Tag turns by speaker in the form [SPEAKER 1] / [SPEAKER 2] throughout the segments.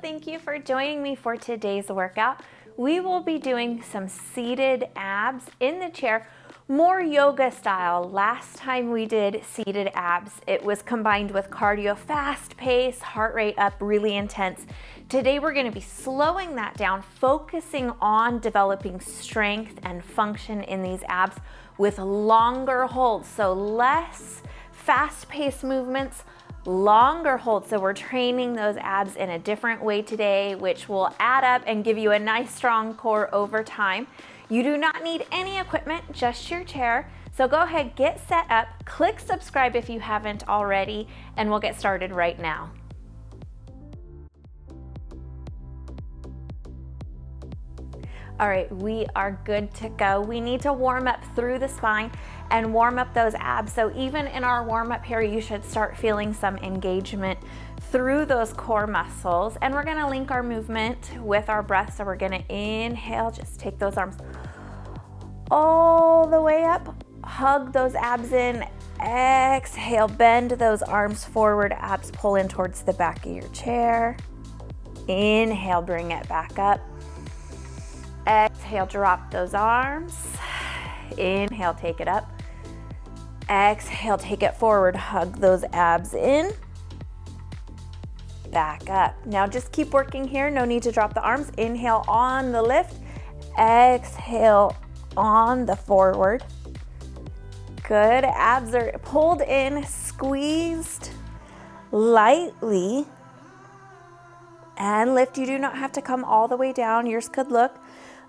[SPEAKER 1] thank you for joining me for today's workout. We will be doing some seated abs in the chair, more yoga style. Last time we did seated abs, it was combined with cardio, fast pace, heart rate up, really intense. Today we're going to be slowing that down, focusing on developing strength and function in these abs with longer holds, so less fast-paced movements, longer holds. So we're training those abs in a different way today, which will add up and give you a nice strong core over time. You do not need any equipment, just your chair. So go ahead, get set up, click subscribe if you haven't already, and we'll get started right now. All right, we are good to go. We need to warm up through the spine and warm up those abs. So even in our warm up here, you should start feeling some engagement through those core muscles. And we're gonna link our movement with our breath. So we're gonna inhale, just take those arms all the way up, hug those abs in, exhale, bend those arms forward, abs pull in towards the back of your chair. Inhale, bring it back up. Exhale, drop those arms. Inhale, take it up. Exhale, take it forward, hug those abs in. Back up. Now just keep working here, no need to drop the arms. Inhale on the lift. Exhale on the forward. Good, abs are pulled in, squeezed lightly. And lift, you do not have to come all the way down. Yours could look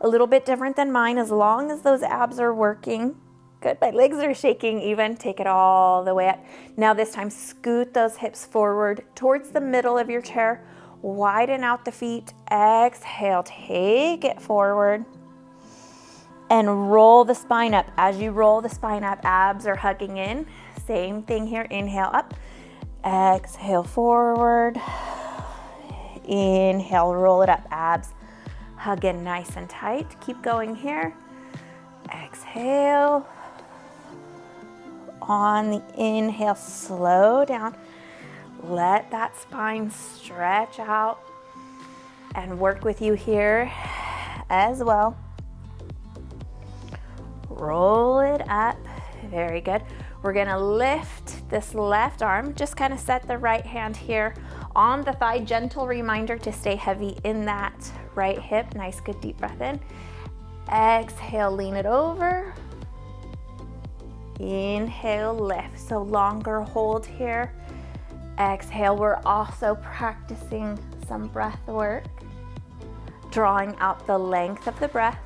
[SPEAKER 1] a little bit different than mine as long as those abs are working. Good, my legs are shaking even. Take it all the way up. Now this time, scoot those hips forward towards the middle of your chair. Widen out the feet. Exhale, take it forward. And roll the spine up. As you roll the spine up, abs are hugging in. Same thing here, inhale up. Exhale forward. Inhale, roll it up, abs hug in nice and tight. Keep going here. Exhale. On the inhale, slow down. Let that spine stretch out and work with you here as well. Roll it up. Very good. We're gonna lift this left arm. Just kind of set the right hand here on the thigh. Gentle reminder to stay heavy in that right hip. Nice, good deep breath in. Exhale, lean it over. Inhale, lift. So longer hold here. Exhale, we're also practicing some breath work, drawing out the length of the breath.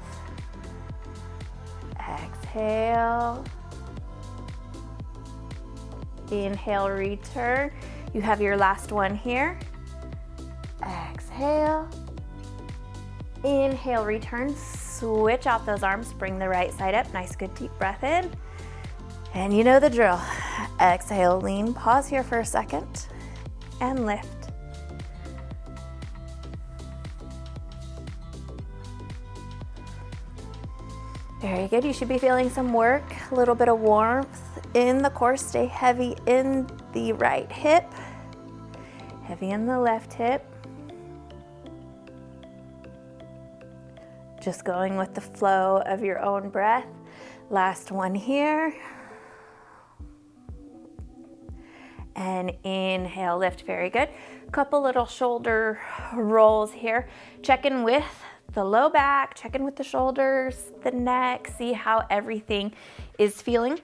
[SPEAKER 1] Exhale. Inhale, return. You have your last one here. Exhale. Inhale, return. Switch out those arms. Bring the right side up. Nice, good deep breath in. And you know the drill. Exhale, lean. Pause here for a second and lift. Very good. You should be feeling some work, a little bit of warmth in the core. Stay heavy in the right hip, heavy in the left hip. Just going with the flow of your own breath. Last one here. And inhale, lift. Very good. Couple little shoulder rolls here. Check in with the low back, check in with the shoulders, the neck, see how everything is feeling.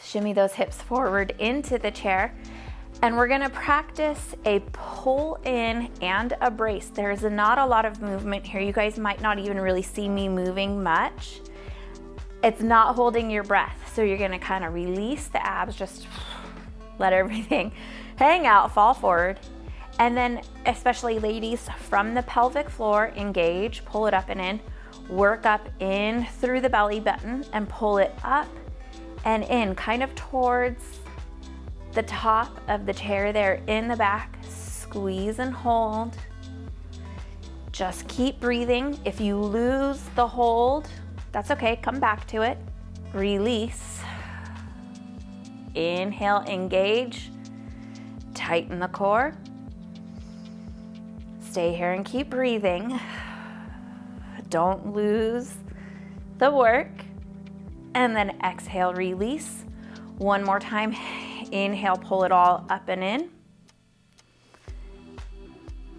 [SPEAKER 1] Shimmy those hips forward into the chair. And we're gonna practice a pull in and a brace. There's not a lot of movement here. You guys might not even really see me moving much. It's not holding your breath. So you're gonna kind of release the abs, just let everything hang out, fall forward. And then, especially ladies, from the pelvic floor, engage, pull it up and in, work up in through the belly button and pull it up and in, kind of towards the top of the chair there in the back. Squeeze and hold. Just keep breathing. If you lose the hold, that's okay, come back to it. Release. Inhale, engage. Tighten the core. Stay here and keep breathing. Don't lose the work. And then exhale, release. One more time. Inhale, pull it all up and in.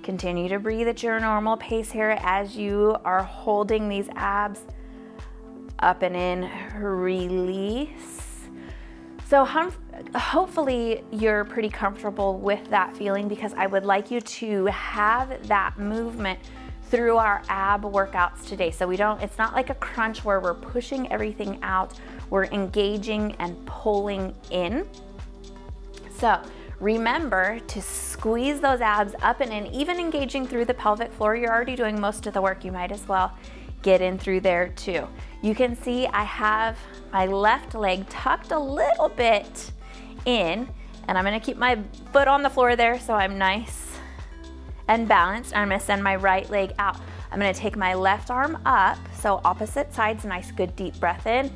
[SPEAKER 1] Continue to breathe at your normal pace here as you are holding these abs up and in. Release. So hopefully you're pretty comfortable with that feeling, because I would like you to have that movement through our ab workouts today. So it's not like a crunch where we're pushing everything out, we're engaging and pulling in. So remember to squeeze those abs up and in, even engaging through the pelvic floor. You're already doing most of the work, you might as well get in through there too. You can see I have my left leg tucked a little bit in, and I'm gonna keep my foot on the floor there so I'm nice and balanced. I'm gonna send my right leg out. I'm gonna take my left arm up, so opposite sides, nice good deep breath in.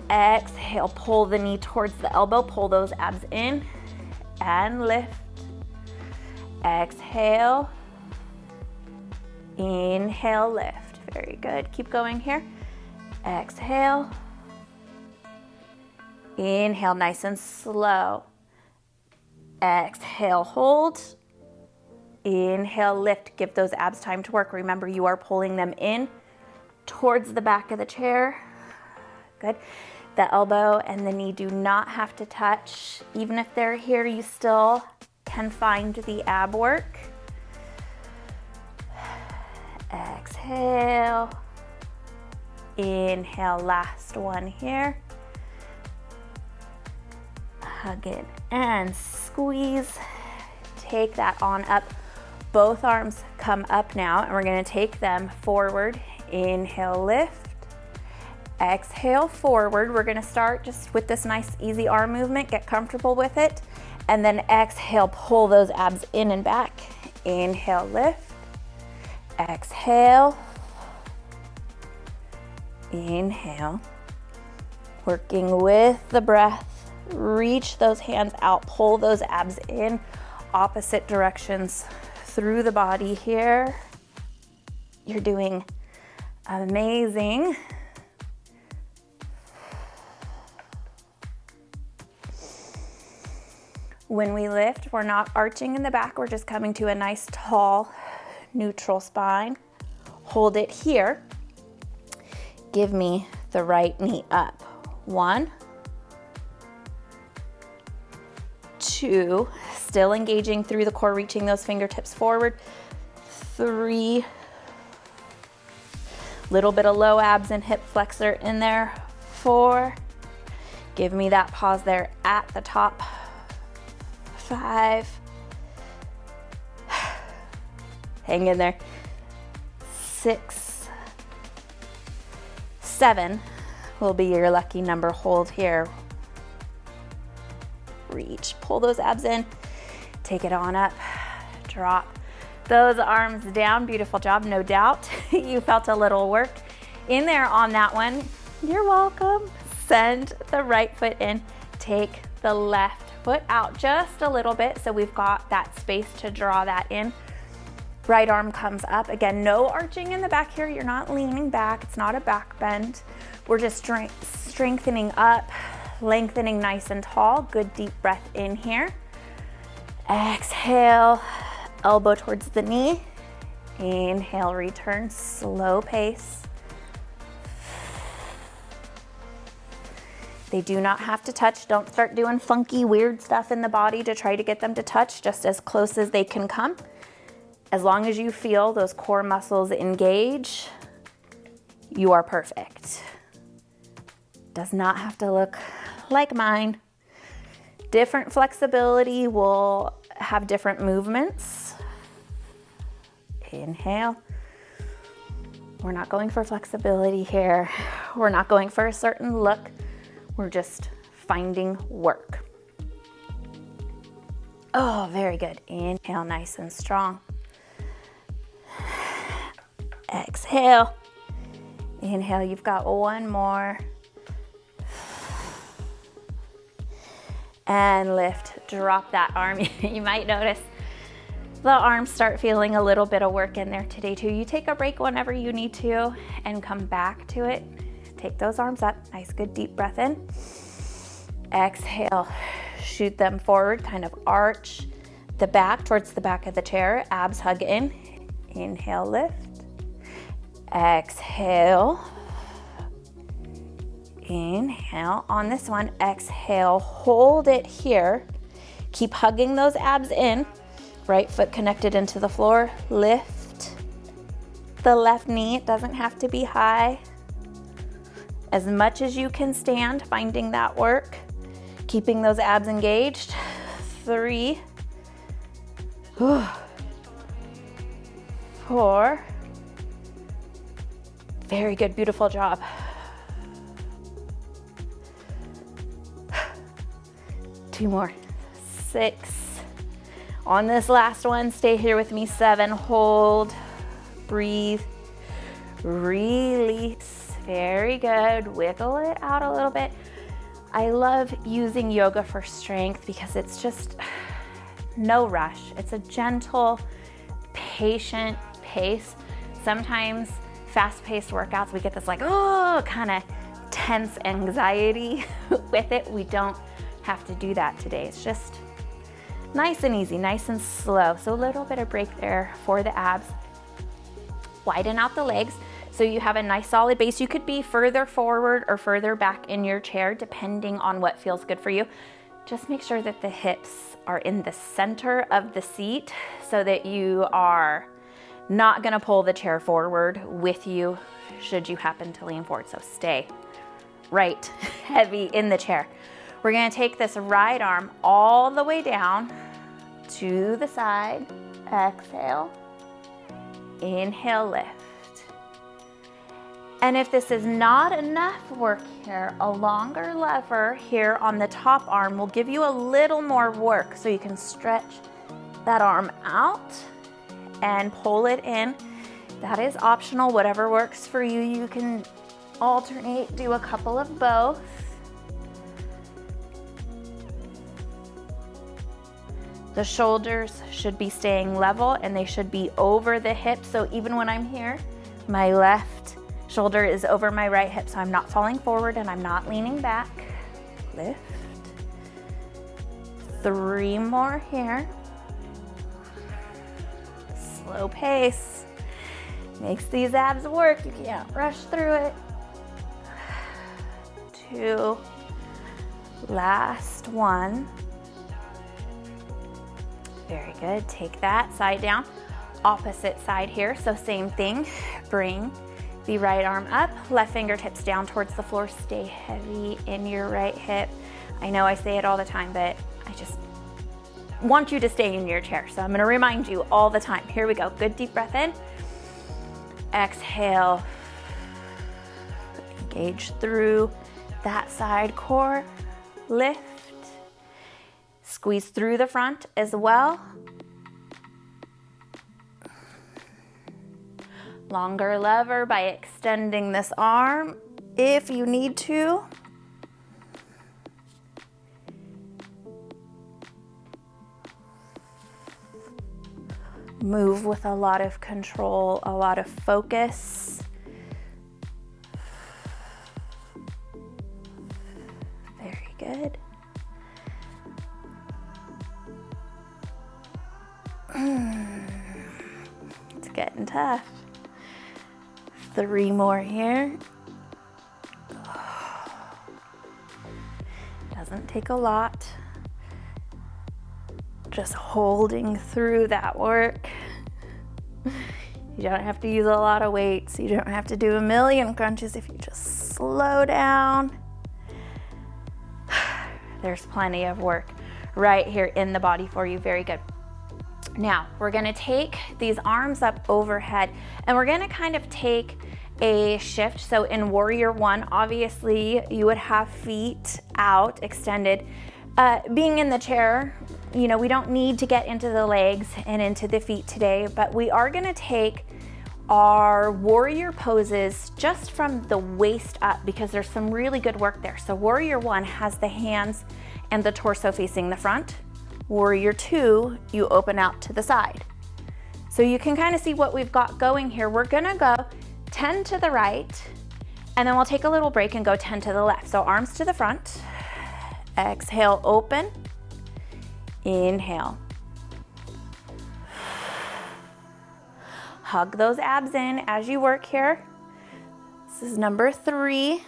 [SPEAKER 1] Exhale, pull the knee towards the elbow, pull those abs in and lift. Exhale, inhale, lift. Very good, keep going here. Exhale, inhale, nice and slow. Exhale, hold. Inhale, lift, give those abs time to work. Remember, you are pulling them in towards the back of the chair. Good. The elbow and the knee do not have to touch. Even if they're here, you still can find the ab work. Exhale. Inhale, last one here. Hug it and squeeze. Take that on up. Both arms come up now, and we're gonna take them forward. Inhale, lift. Exhale, forward. We're gonna start just with this nice easy arm movement. Get comfortable with it. And then exhale, pull those abs in and back. Inhale, lift. Exhale. Inhale. Working with the breath. Reach those hands out, pull those abs in opposite directions through the body here. You're doing amazing. When we lift, we're not arching in the back, we're just coming to a nice tall neutral spine. Hold it here. Give me the right knee up. 1, 2, still engaging through the core, reaching those fingertips forward. 3, little bit of low abs and hip flexor in there. 4, give me that pause there at the top. 5, hang in there. 6, 7 will be your lucky number. Hold here. Reach, pull those abs in, take it on up, drop those arms down. Beautiful job, no doubt. You felt a little work in there on that one. You're welcome. Send the right foot in, take the left foot out just a little bit so we've got that space to draw that in. Right arm comes up. Again, no arching in the back here. You're not leaning back. It's not a back bend. We're just strengthening up, lengthening nice and tall. Good deep breath in here. Exhale, elbow towards the knee. Inhale, return, slow pace. They do not have to touch. Don't start doing funky, weird stuff in the body to try to get them to touch, just as close as they can come. As long as you feel those core muscles engage, you are perfect. Does not have to look like mine. Different flexibility will have different movements. Inhale. We're not going for flexibility here. We're not going for a certain look. We're just finding work. Oh, very good. Inhale, nice and strong. Exhale. Inhale, you've got one more. And lift, drop that arm. You might notice the arms start feeling a little bit of work in there today too. You take a break whenever you need to and come back to it. Take those arms up, nice good deep breath in. Exhale, shoot them forward, kind of arch the back towards the back of the chair, abs hug in. Inhale, lift. Exhale. Inhale. On this one, exhale, hold it here. Keep hugging those abs in. Right foot connected into the floor. Lift the left knee. It doesn't have to be high. As much as you can stand, finding that work. Keeping those abs engaged. 3, 4. Very good, beautiful job. 2 more. 6. On this last one, stay here with me. 7, hold, breathe, release. Very good, wiggle it out a little bit. I love using yoga for strength because it's just no rush. It's a gentle, patient pace. Sometimes fast-paced workouts, we get this like, oh, kind of tense anxiety with it. We don't have to do that today. It's just nice and easy, nice and slow. So a little bit of break there for the abs. Widen out the legs so you have a nice solid base. You could be further forward or further back in your chair depending on what feels good for you. Just make sure that the hips are in the center of the seat so that you are not gonna pull the chair forward with you should you happen to lean forward. So stay right heavy in the chair. We're gonna take this right arm all the way down to the side. Exhale, inhale, lift. And if this is not enough work here, a longer lever here on the top arm will give you a little more work so you can stretch that arm out and pull it in. That is optional, whatever works for you. You can alternate, do a couple of both. The shoulders should be staying level and they should be over the hips. So even when I'm here, my left shoulder is over my right hip, so I'm not falling forward and I'm not leaning back. Lift. 3 more here. Slow pace. Makes these abs work. You can't rush through it. 2. Last one. Very good. Take that side down. Opposite side here. So same thing. Bring the right arm up, left fingertips down towards the floor. Stay heavy in your right hip. I know I say it all the time, but I just want you to stay in your chair. So I'm gonna remind you all the time. Here we go. Good deep breath in. Exhale. Engage through that side core. Lift. Squeeze through the front as well. Longer lever by extending this arm if you need to. Move with a lot of control, a lot of focus. Very good. It's getting tough. 3 more here. Doesn't take a lot. Just holding through that work. You don't have to use a lot of weights. You don't have to do a million crunches if you just slow down. There's plenty of work right here in the body for you. Very good. Now, we're gonna take these arms up overhead and we're gonna kind of take a shift. So in Warrior One, obviously you would have feet out, extended. Being in the chair, you know, we don't need to get into the legs and into the feet today, but we are gonna take our warrior poses just from the waist up because there's some really good work there. So Warrior One has the hands and the torso facing the front. Warrior two, you open out to the side. So you can kind of see what we've got going here. We're gonna go 10 to the right, and then we'll take a little break and go 10 to the left. So arms to the front, exhale, open, inhale. Hug those abs in as you work here. This is number 3.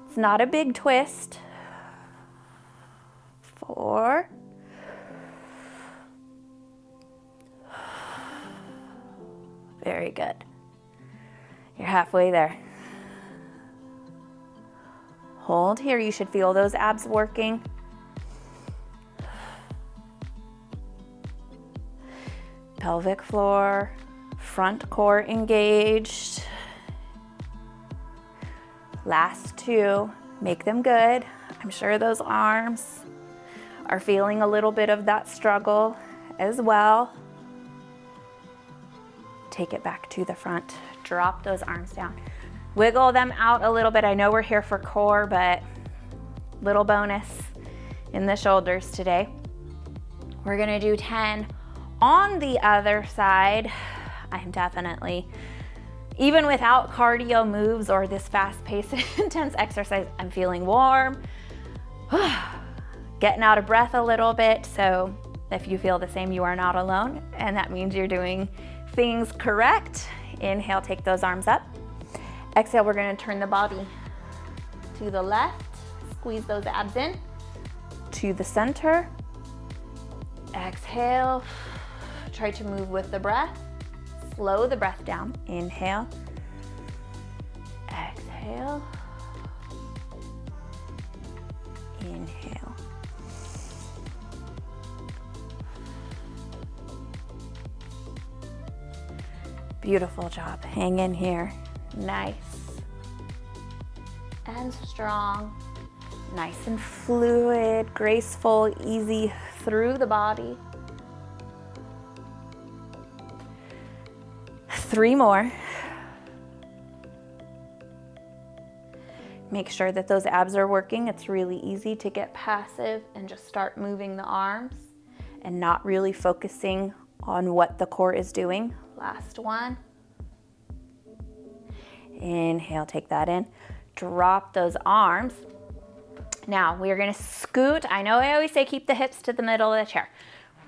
[SPEAKER 1] It's not a big twist. 4. Very good. You're halfway there. Hold here. You should feel those abs working. Pelvic floor, front core engaged. Last 2, make them good. I'm sure those arms are feeling a little bit of that struggle as well. Take it back to the front. Drop those arms down. Wiggle them out a little bit. I know we're here for core, but little bonus in the shoulders today. We're gonna do 10 on the other side. I'm definitely, even without cardio moves or this fast-paced, intense exercise, I'm feeling warm, getting out of breath a little bit. So if you feel the same, you are not alone, and that means you're doing things correct. Inhale, take those arms up. Exhale, we're gonna turn the body to the left, squeeze those abs in, to the center. Exhale, try to move with the breath. Slow the breath down. Inhale, exhale, inhale. Beautiful job. Hang in here. Nice and strong. Nice and fluid, graceful, easy through the body. 3 more. Make sure that those abs are working. It's really easy to get passive and just start moving the arms and not really focusing on what the core is doing. Last one. Inhale, take that in. Drop those arms. Now we are gonna scoot. I know I always say keep the hips to the middle of the chair.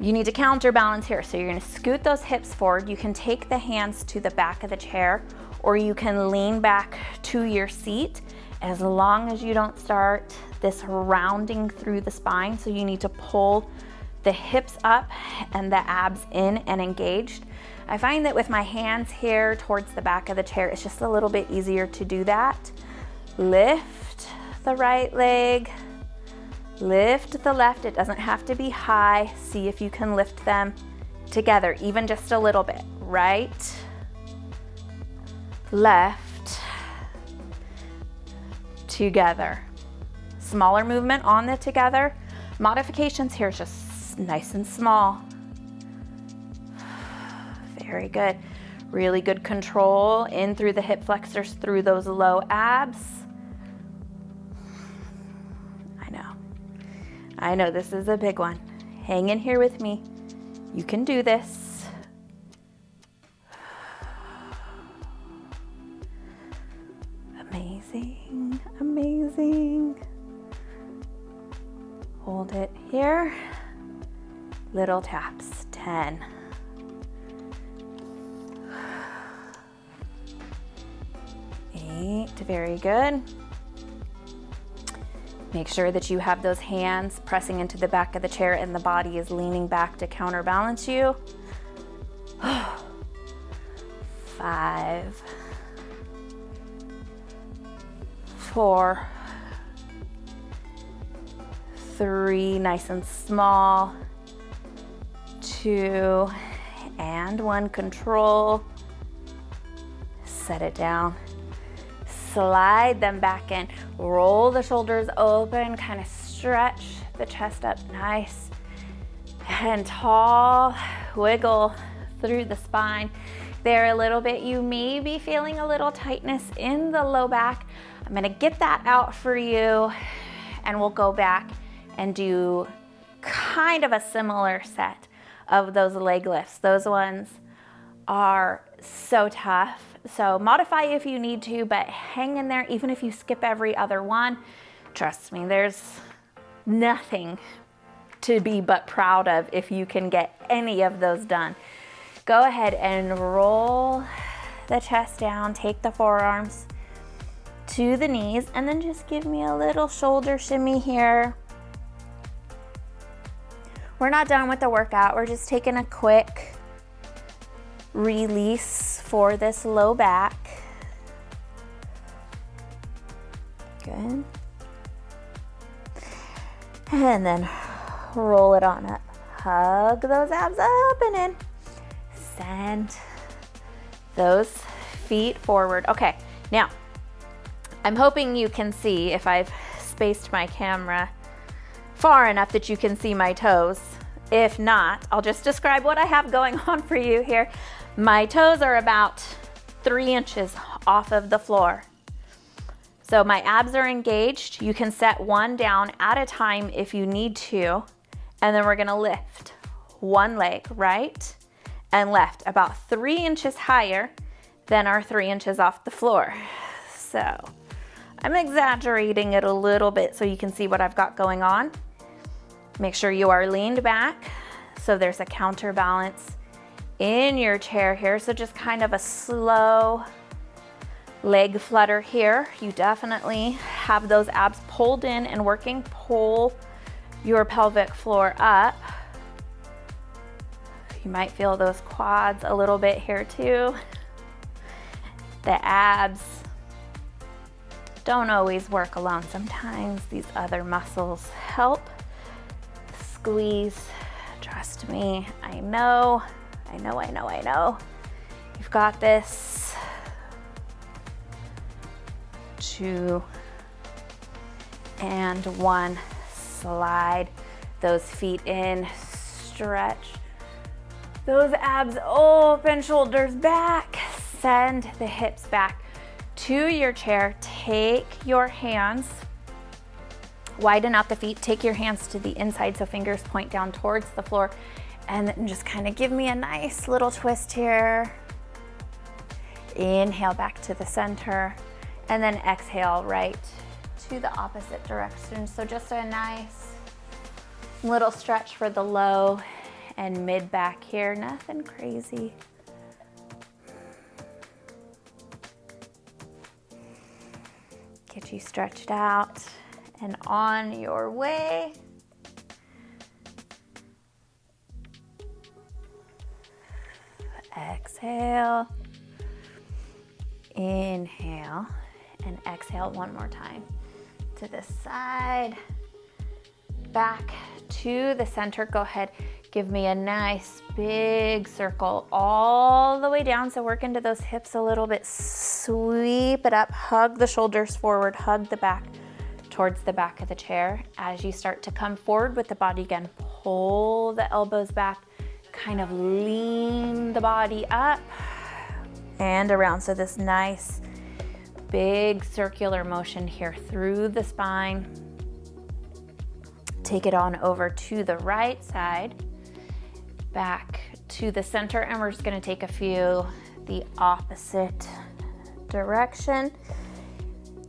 [SPEAKER 1] You need to counterbalance here. So you're gonna scoot those hips forward. You can take the hands to the back of the chair, or you can lean back to your seat, as long as you don't start this rounding through the spine. So you need to pull the hips up and the abs in and engaged. I find that with my hands here towards the back of the chair, it's just a little bit easier to do that. Lift the right leg. Lift the left. It doesn't have to be high. See if you can lift them together, even just a little bit. Right, left, together. Smaller movement on the together. Modifications here, just nice and small. Very good. Really good control in through the hip flexors, through those low abs. I know this is a big one. Hang in here with me. You can do this. Amazing, amazing. Hold it here. Little taps, 10. Eight, very good. Make sure that you have those hands pressing into the back of the chair and the body is leaning back to counterbalance you. 5, 4, 3, nice and small. 2, and 1, control. Set it down. Slide them back in. Roll the shoulders open, kind of stretch the chest up nice and tall. Wiggle through the spine there a little bit. You may be feeling a little tightness in the low back. I'm gonna get that out for you, and we'll go back and do kind of a similar set of those leg lifts. Those ones are so tough. So modify if you need to, but hang in there even if you skip every other one. Trust me, there's nothing to be but proud of if you can get any of those done. Go ahead and roll the chest down, take the forearms to the knees, and then just give me a little shoulder shimmy here. We're not done with the workout. We're just taking a quick release for this low back. Good. And then roll it on up. Hug those abs up and in. Send those feet forward. Okay, now I'm hoping you can see if I've spaced my camera far enough that you can see my toes. If not, I'll just describe what I have going on for you here. My toes are about 3 inches off of the floor. So my abs are engaged. You can set one down at a time if you need to. And then we're gonna lift one leg, right and left, about 3 inches higher than our 3 inches off the floor. So I'm exaggerating it a little bit so you can see what I've got going on. Make sure you are leaned back so there's a counterbalance in your chair here. So just kind of a slow leg flutter here. You definitely have those abs pulled in and working. Pull your pelvic floor up. You might feel those quads a little bit here too. The abs don't always work alone. Sometimes these other muscles help. Squeeze. Trust me, I know. You've got this. 2 and 1. Slide those feet in, stretch those abs open, shoulders back, send the hips back to your chair. Take your hands, widen out the feet, take your hands to the inside so fingers point down towards the floor, and then just kind of give me a nice little twist here. Inhale back to the center, and then exhale right to the opposite direction. So just a nice little stretch for the low and mid back here, nothing crazy. Get you stretched out and on your way. Exhale, inhale, and exhale one more time. To the side, back to the center. Go ahead, give me a nice big circle all the way down. So work into those hips a little bit. Sweep it up, hug the shoulders forward, hug the back towards the back of the chair. As you start to come forward with the body again, pull the elbows back, kind of lean the body up and around. So this nice big circular motion here through the spine. Take it on over to the right side, back to the center, and we're just gonna take a few the opposite direction.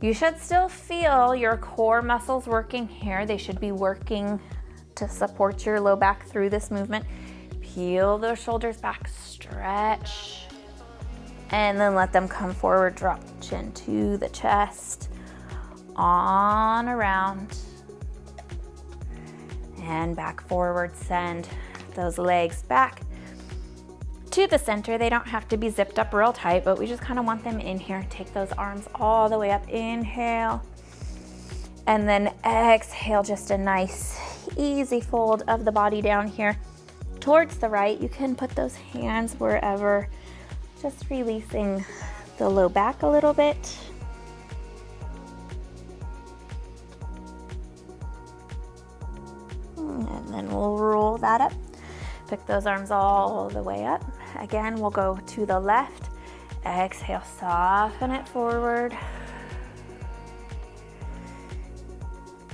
[SPEAKER 1] You should still feel your core muscles working here. They should be working to support your low back through this movement. Peel those shoulders back, stretch, and then let them come forward. Drop chin to the chest, on around, and back forward. Send those legs back to the center. They don't have to be zipped up real tight, but we just kind of want them in here. Take those arms all the way up. Inhale, and then exhale. Just a nice easy fold of the body down here towards the right. You can put those hands wherever, just releasing the low back a little bit. And then we'll roll that up. Pick those arms all the way up. Again, we'll go to the left. Exhale, soften it forward.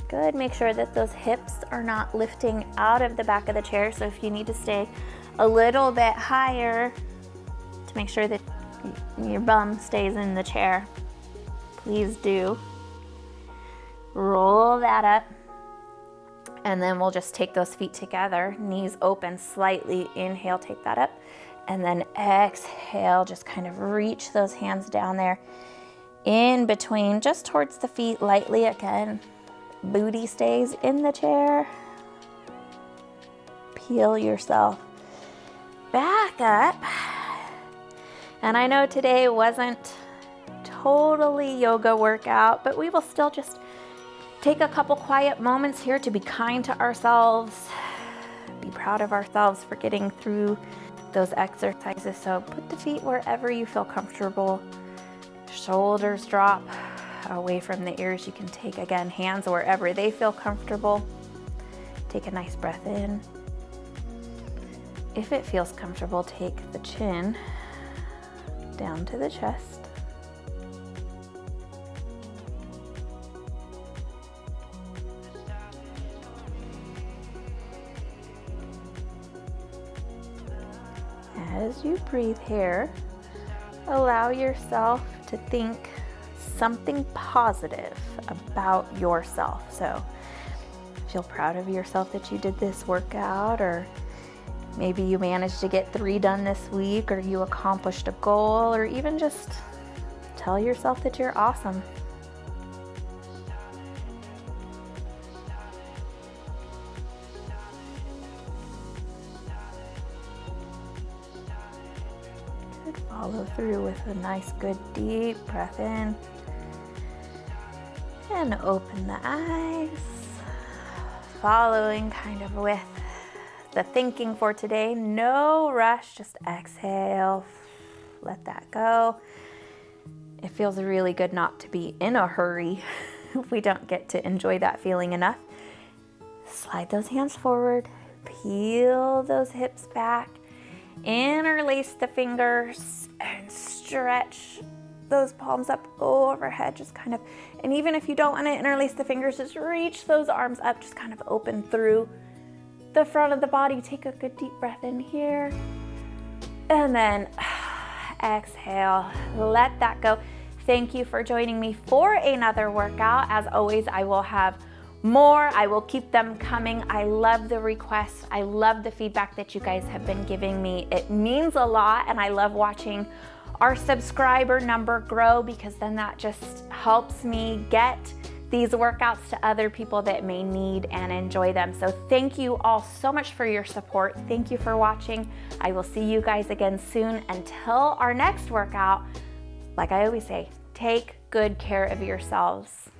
[SPEAKER 1] Good, make sure that those hips are not lifting out of the back of the chair. So if you need to stay a little bit higher to make sure that your bum stays in the chair, please do. Roll that up. And then we'll just take those feet together, knees open slightly. Inhale, take that up. And then exhale, just kind of reach those hands down there in between, just towards the feet lightly again. Booty stays in the chair. Peel yourself back up. And I know today wasn't totally yoga workout, but we will still just take a couple quiet moments here to be kind to ourselves, be proud of ourselves for getting through those exercises. So put the feet wherever you feel comfortable. Shoulders drop away from the ears. You can take, again, hands wherever they feel comfortable. Take a nice breath in. If it feels comfortable, take the chin down to the chest. As you breathe here, allow yourself to think something positive about yourself. So feel proud of yourself that you did this workout, or maybe you managed to get 3 done this week, or you accomplished a goal, or even just tell yourself that you're awesome. Good. Follow through with a nice, good, deep breath in. And open the eyes. Following kind of with the thinking for today, no rush, just exhale, let that go. It feels really good not to be in a hurry if we don't get to enjoy that feeling enough. Slide those hands forward, peel those hips back, interlace the fingers, and stretch those palms up overhead, just kind of, and even if you don't want to interlace the fingers, just reach those arms up, just kind of open through the front of the body. Take a good deep breath in here, and then exhale, let that go. Thank you for joining me for another workout. As always, I will have more. I will keep them coming. I love the requests. I love the feedback that you guys have been giving me. It means a lot, and I love watching our subscriber number grow, because then that just helps me get these workouts to other people that may need and enjoy them. So thank you all so much for your support. Thank you for watching. I will see you guys again soon. Until our next workout, like I always say, take good care of yourselves.